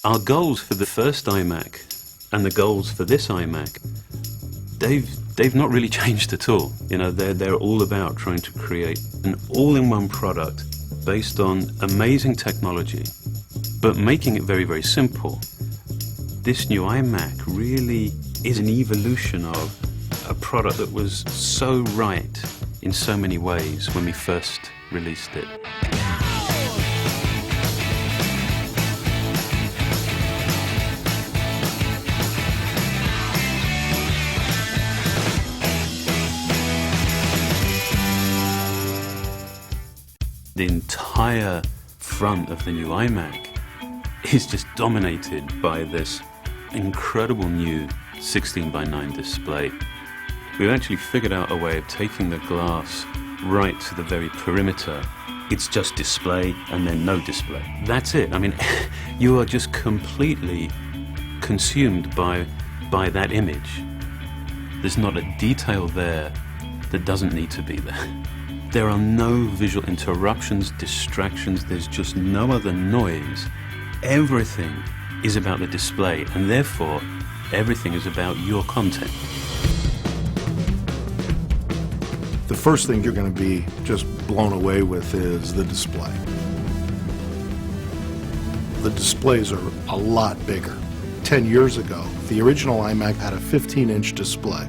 Our goals for the first iMac and the goals for this iMac, they've not really changed at all. You know, they're all about trying to create an all-in-one product based on amazing technology, but making it very, very simple. This new iMac really is an evolution of a product that was so right in so many ways when we first released it. The entire front of the new iMac is just dominated by this incredible new 16:9 display. We've actually figured out a way of taking the glass right to the very perimeter. It's just display and then no display. That's it. I mean, you are just completely consumed by that image. There's not a detail there that doesn't need to be there. There are no visual interruptions, distractions, there's just no other noise. Everything is about the display, and therefore, everything is about your content. The first thing you're going to be just blown away with is the display. The displays are a lot bigger. 10 years ago, the original iMac had a 15-inch display.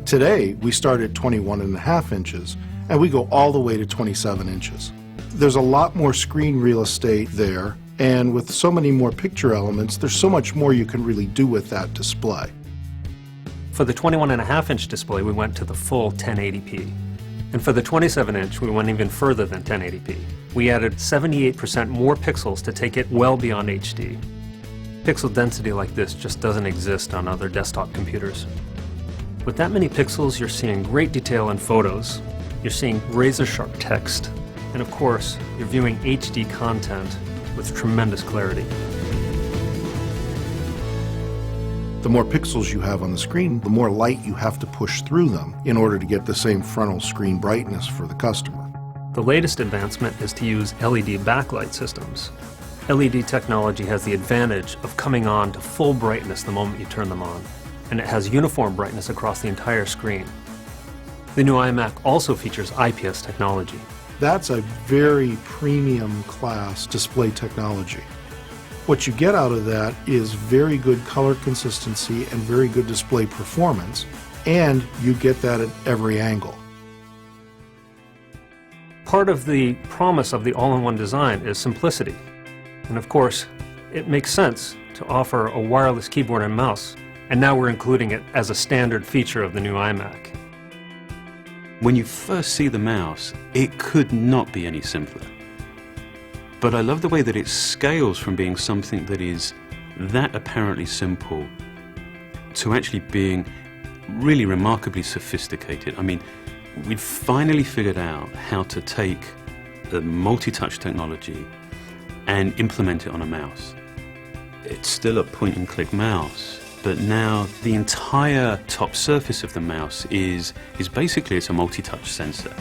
Today, we start at 21.5 inches, and we go all the way to 27 inches. There's a lot more screen real estate there, and with so many more picture elements, there's so much more you can really do with that display. For the 21.5-inch display, we went to the full 1080p. And for the 27-inch, we went even further than 1080p. We added 78% more pixels to take it well beyond HD. Pixel density like this just doesn't exist on other desktop computers. With that many pixels, you're seeing great detail in photos. You're seeing razor-sharp text, and of course, you're viewing HD content with tremendous clarity. The more pixels you have on the screen, the more light you have to push through them in order to get the same frontal screen brightness for the customer. The latest advancement is to use LED backlight systems. LED technology has the advantage of coming on to full brightness the moment you turn them on, and it has uniform brightness across the entire screen. The new iMac also features IPS technology. That's a very premium class display technology. What you get out of that is very good color consistency and very good display performance, and you get that at every angle. Part of the promise of the all-in-one design is simplicity. And of course, it makes sense to offer a wireless keyboard and mouse, and now we're including it as a standard feature of the new iMac. When you first see the mouse, it could not be any simpler. But I love the way that it scales from being something that is that apparently simple to actually being really remarkably sophisticated. I mean, we've finally figured out how to take the multi-touch technology and implement it on a mouse. It's still a point-and-click mouse, but now the entire top surface of the mouse is basically it's a multi-touch sensor.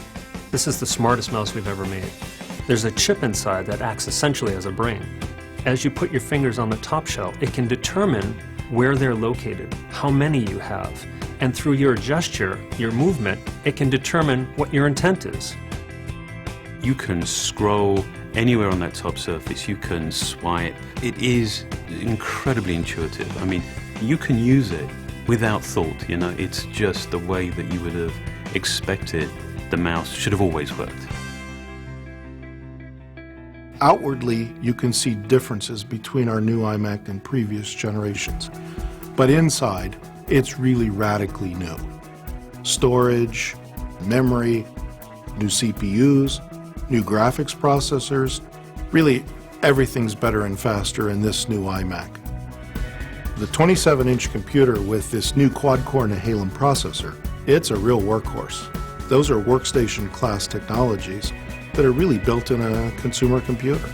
This is the smartest mouse we've ever made. There's a chip inside that acts essentially as a brain. As you put your fingers on the top shell, it can determine where they're located, how many you have, and through your gesture, your movement, it can determine what your intent is. You can scroll anywhere on that top surface, you can swipe. It is incredibly intuitive. I mean, you can use it without thought, you know, it's just the way that you would have expected the mouse should have always worked. Outwardly, you can see differences between our new iMac and previous generations, but inside, it's really radically new. Storage, memory, new CPUs, new graphics processors, really everything's better and faster in this new iMac. The 27-inch computer with this new quad-core Nehalem processor, it's a real workhorse. Those are workstation class technologies that are really built in a consumer computer.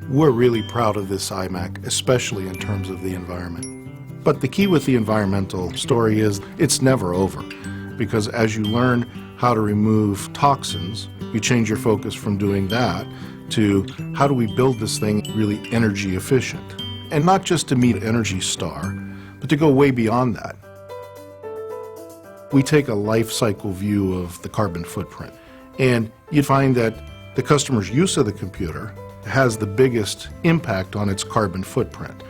We're really proud of this iMac, especially in terms of the environment. But the key with the environmental story is it's never over, because as you learn how to remove toxins You change your focus from doing that to how do we build this thing really energy efficient? And not just to meet Energy Star, but to go way beyond that. We take a life cycle view of the carbon footprint, and you find that the customer's use of the computer has the biggest impact on its carbon footprint.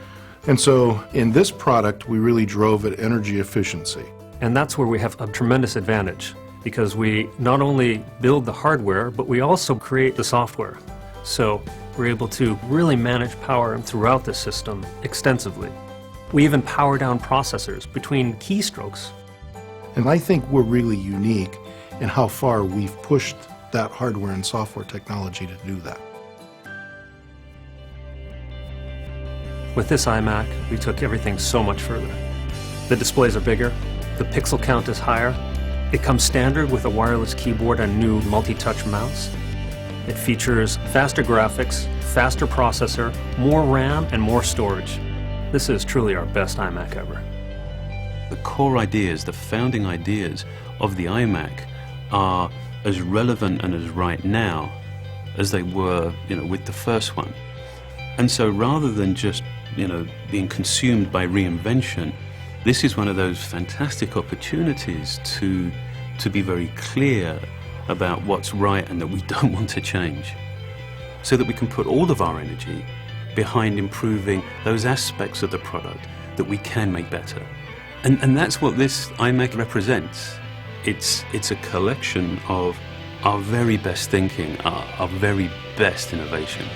And so in this product, we really drove at energy efficiency. And that's where we have a tremendous advantage, because we not only build the hardware, but we also create the software. So we're able to really manage power throughout the system extensively. We even power down processors between keystrokes. And I think we're really unique in how far we've pushed that hardware and software technology to do that. With this iMac, we took everything so much further. The displays are bigger, the pixel count is higher, it comes standard with a wireless keyboard and new multi-touch mouse. It features faster graphics, faster processor, more RAM, and more storage. This is truly our best iMac ever. The core ideas, the founding ideas of the iMac are as relevant and as right now as they were, with the first one. And so rather than just, being consumed by reinvention, this is one of those fantastic opportunities to be very clear about what's right and that we don't want to change, so that we can put all of our energy behind improving those aspects of the product that we can make better. And that's what this iMac represents. It's a collection of our very best thinking, our very best innovation.